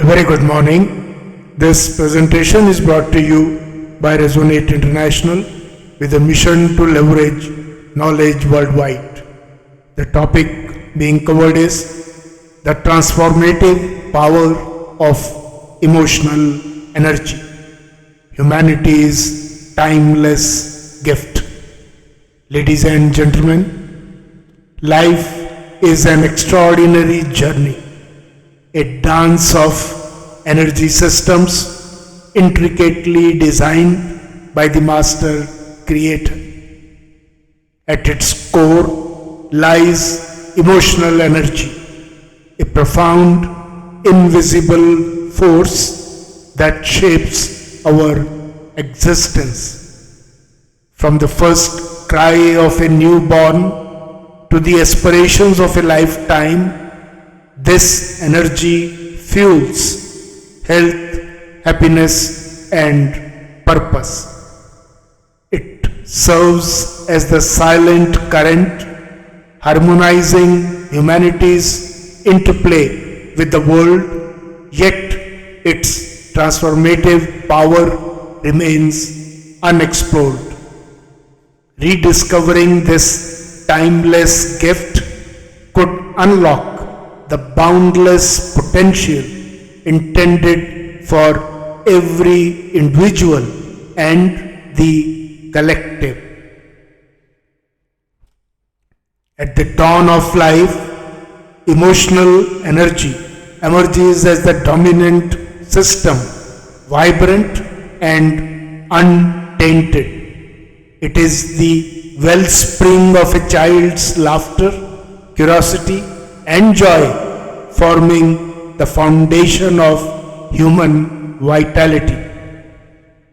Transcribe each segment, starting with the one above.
Very good morning. This presentation is brought to you by Resonate International with a mission to leverage knowledge worldwide. The topic being covered is the transformative power of emotional energy, humanity's timeless gift. Ladies and gentlemen, life is an extraordinary journey, a dance of energy systems intricately designed by the master creator. At its core lies emotional energy, a profound, invisible force that shapes our existence. From the first cry of a newborn to the aspirations of a lifetime, this energy fuels health, happiness, and purpose. It serves as the silent current, harmonizing humanity's interplay with the world, yet its transformative power remains unexplored. Rediscovering this timeless gift could unlock the boundless potential intended for every individual and the collective. At the dawn of life, emotional energy emerges as the dominant system, vibrant and untainted. It is the wellspring of a child's laughter, curiosity, and joy, forming the foundation of human vitality.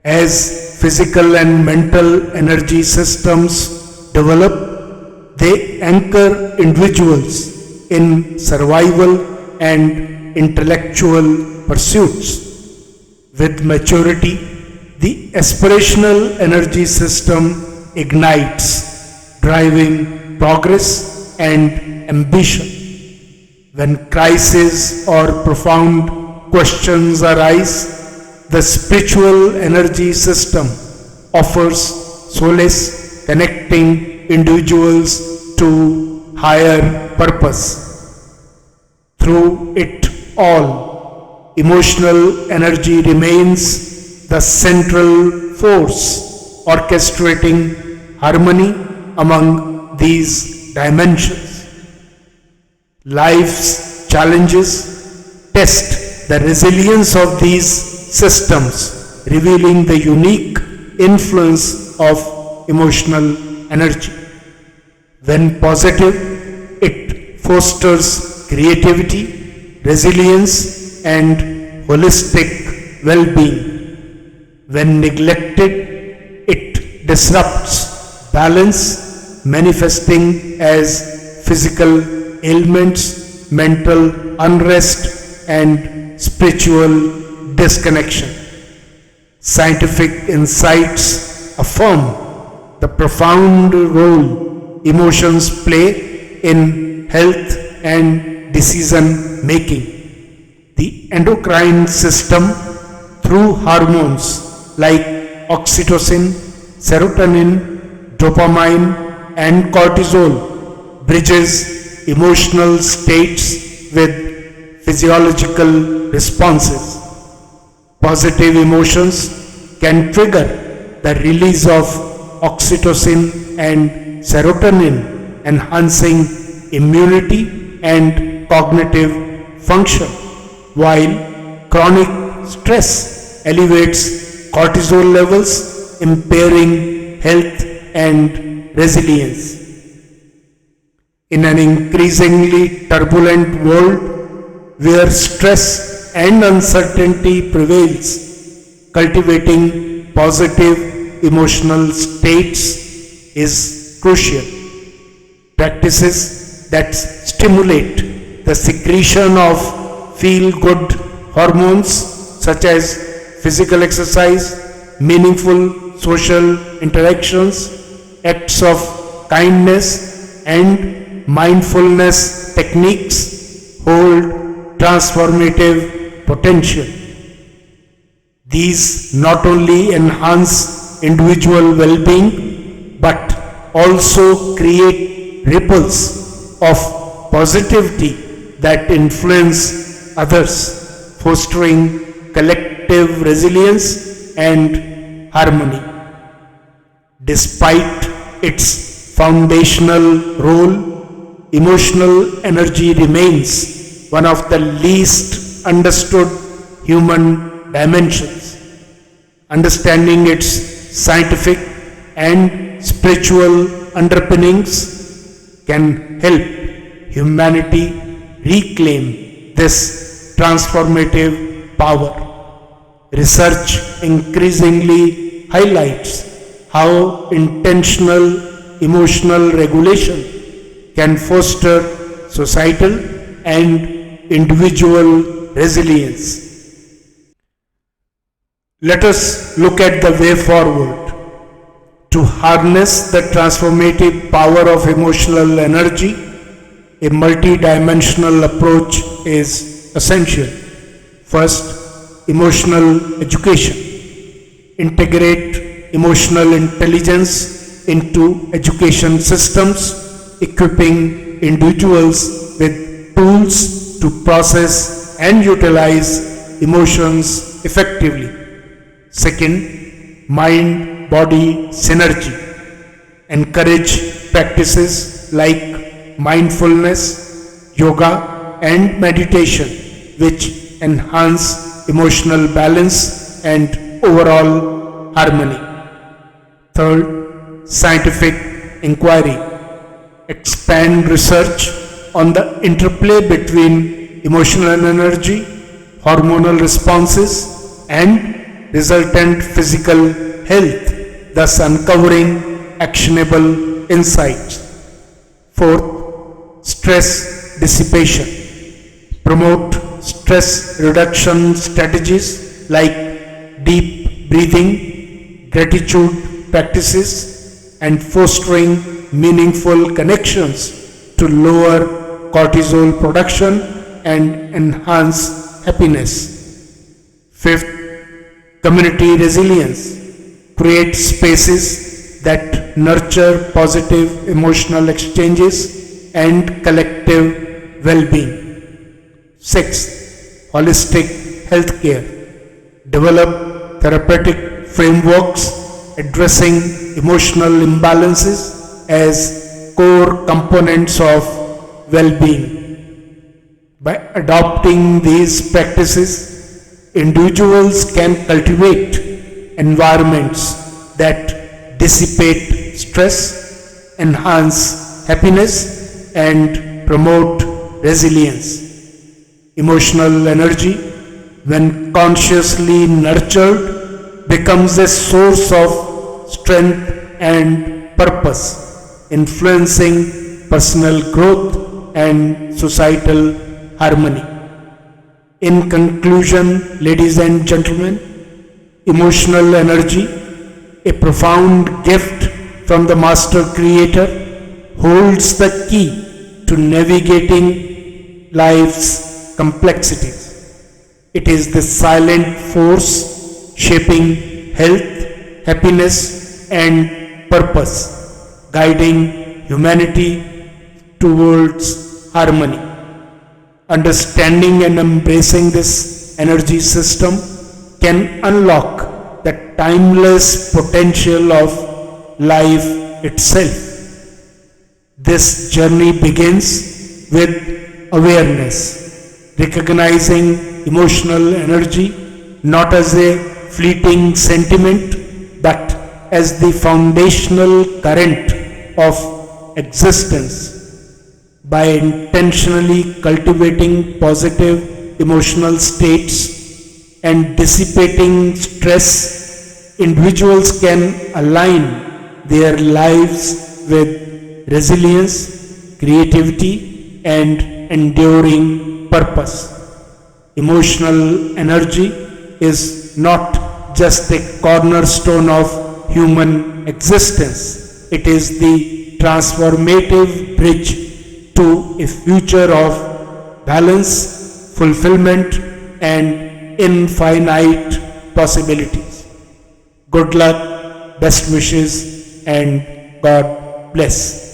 As physical and mental energy systems develop, they anchor individuals in survival and intellectual pursuits. With maturity, the aspirational energy system ignites, driving progress and ambition. When crises or profound questions arise, the spiritual energy system offers solace, connecting individuals to higher purpose. Through it all, emotional energy remains the central force orchestrating harmony among these dimensions. Life's challenges test the resilience of these systems, revealing the unique influence of emotional energy. When positive, it fosters creativity, resilience, and holistic well-being. When neglected, it disrupts balance, manifesting as physical ailments, mental unrest, and spiritual disconnection. Scientific insights affirm the profound role emotions play in health and decision making. The endocrine system, through hormones like oxytocin, serotonin, dopamine, and cortisol, bridges emotional states with physiological responses. Positive emotions can trigger the release of oxytocin and serotonin, enhancing immunity and cognitive function, while chronic stress elevates cortisol levels, impairing health and resilience. In an increasingly turbulent world where stress and uncertainty prevails, cultivating positive emotional states is crucial. Practices that stimulate the secretion of feel-good hormones such as physical exercise, meaningful social interactions, acts of kindness, and mindfulness techniques hold transformative potential. These not only enhance individual well-being but also create ripples of positivity that influence others, fostering collective resilience and harmony. Despite its foundational role, emotional energy remains one of the least understood human dimensions. Understanding its scientific and spiritual underpinnings can help humanity reclaim this transformative power. Research increasingly highlights how intentional emotional regulation can foster societal and individual resilience. Let us look at the way forward. To harness the transformative power of emotional energy, a multidimensional approach is essential. First, emotional education. Integrate emotional intelligence into education systems, equipping individuals with tools to process and utilize emotions effectively. Second, mind-body synergy. Encourage practices like mindfulness, yoga, and meditation, which enhance emotional balance and overall harmony. Third, scientific inquiry. Expand research on the interplay between emotional energy, hormonal responses, and resultant physical health, thus uncovering actionable insights. Fourth, stress dissipation. Promote stress reduction strategies like deep breathing, gratitude practices, and fostering meaningful connections to lower cortisol production and enhance happiness. Fifth, community resilience. Create spaces that nurture positive emotional exchanges and collective well-being. Sixth, holistic healthcare. Develop therapeutic frameworks addressing emotional imbalances as core components of well-being. By adopting these practices, individuals can cultivate environments that dissipate stress, enhance happiness, and promote resilience. Emotional energy, when consciously nurtured, becomes a source of strength and purpose, influencing personal growth and societal harmony. In conclusion, ladies and gentlemen, emotional energy, a profound gift from the Master Creator, holds the key to navigating life's complexities. It is the silent force shaping health, happiness, and purpose, guiding humanity towards harmony. Understanding and embracing this energy system can unlock the timeless potential of life itself. This journey begins with awareness, recognizing emotional energy not as a fleeting sentiment but as the foundational current of existence. By intentionally cultivating positive emotional states and dissipating stress, individuals can align their lives with resilience, creativity, and enduring purpose. Emotional energy is not just a cornerstone of human existence, it is the transformative bridge to a future of balance, fulfillment, and infinite possibilities. Good luck, best wishes, and God bless.